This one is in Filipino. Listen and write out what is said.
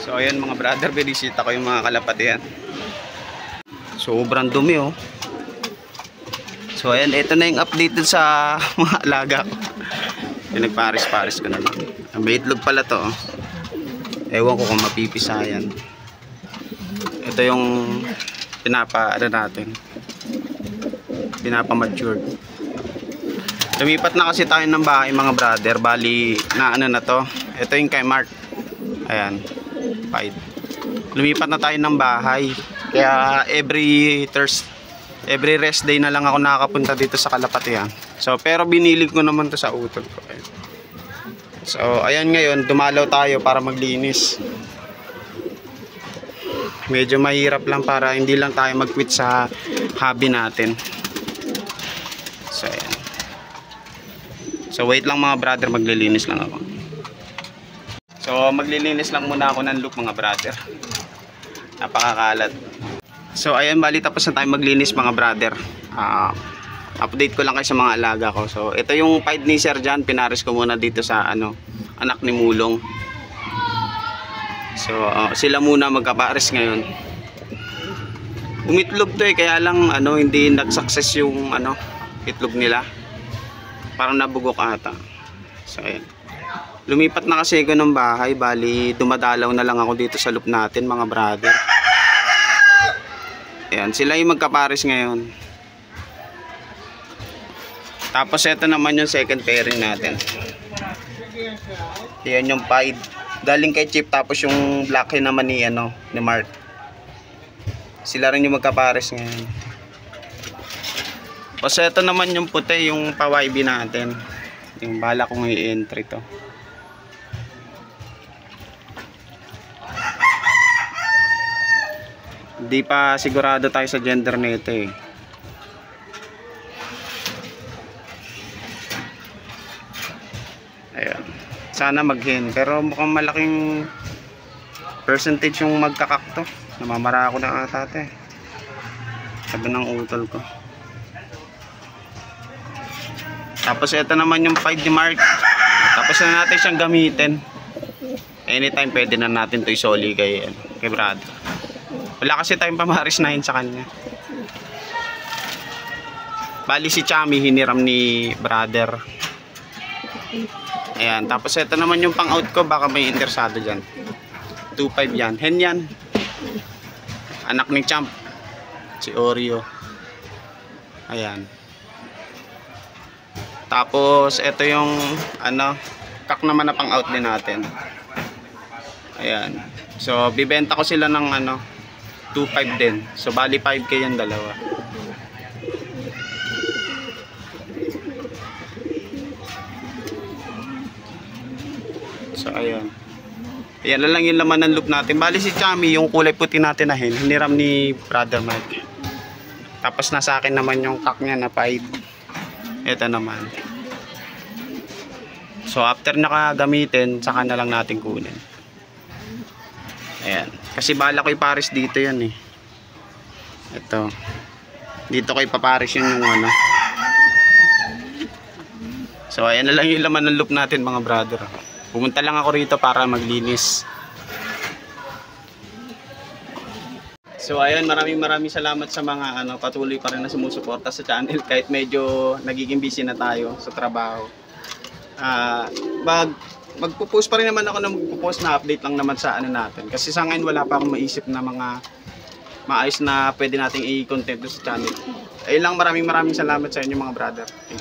So ayan mga brother, binisita ko yung mga kalapatian. Sobrang dumi oh. So ayan, ito na yung update dun sa mga alaga ko. Pinagparis-paris ko na lang. May itlog pala to oh. Ewan ko kung mapipisa yan. Ito yung pinapa-matured. Lumipat na kasi tayo ng bahay mga brother. Bali na ano na to. Ito yung kay Mark. Ayan. Lumipat na tayo ng bahay. Kaya every rest day na lang ako nakakapunta dito sa Kalapatian. So pero binilig ko naman to sa utol ko. So ayan, ngayon dumalaw tayo para maglinis. Medyo mahirap lang para hindi lang tayo mag-quit sa hobby natin. So ayan. So wait lang mga brother, maglilinis lang ako. So maglilinis lang muna ako ng loop mga brother. Napakakalat. So ayan, bali tapos na tayo maglinis mga brother. Update ko lang kayo sa mga alaga ko. So ito yung pied ni Sir John, pinaris ko muna dito sa anak ni Mulong. So sila muna magkapares ngayon. Umitlog to kaya lang hindi nag-success yung itlog nila. Parang nabugok ata. So ayan. Lumipat na kasi ako ng bahay, bali dumadalaw na lang ako dito sa loop natin mga brother. Ayan, sila yung magkapares ngayon. Tapos ito naman yung second pairing natin. Ayan yung pied. Galing kay Chip, tapos yung black hen naman ni Mark. Sila rin yung magkapares ngayon. Tapos ito naman yung puti, yung pa-YB natin. Yung bala kong i-entry to. Hindi pa sigurado tayo sa gender nito eh. Ayan. Sana mag-hen. Pero mukhang malaking percentage yung magkakakto. Namamara ako na ata eh. Sabi ng utol ko. Tapos ito naman yung pied ni Mark. Tapos na natin siyang gamitin. Anytime pwede na natin to isoli kay brother. Wala kasi tayong pamarisnahin sa kanya. Bali si Chami hiniram ni brother. Ayan, tapos ito naman yung pang out ko, baka may interesado dyan. 2.5 yan, hen yan. Anak ni Champ, si Oreo. Ayan. Tapos ito yung kak naman na pang out din natin. Ayan. So bibenta ko sila ng 2.5 din. So bali 5k yung dalawa. So ayan. Ayan na lang yung laman ng loop natin. Bali si Chami, yung kulay puti natin na hen, hiniram ni Brother Mike. Tapos nasa akin naman yung kak niya na pied. Ito naman. So after nakagamitin, saka na lang natin kunin. Ayan. Kasi bala ko ipares dito yan eh. Ito. Dito ko ipapares yun yung So ayan na lang yung laman ng loop natin mga brother. Pumunta lang ako rito para maglinis. So ayun, maraming salamat sa mga patuloy pa rin na sumusuporta sa channel kahit medyo nagiging busy na tayo sa trabaho. Magpo-post pa rin naman ako ng magpo-post na update lang naman sa natin. Kasi sa ngayon wala pa akong maisip na mga maayos na pwede nating i-content sa channel. Ayun lang, maraming salamat sa inyo mga brother. Okay.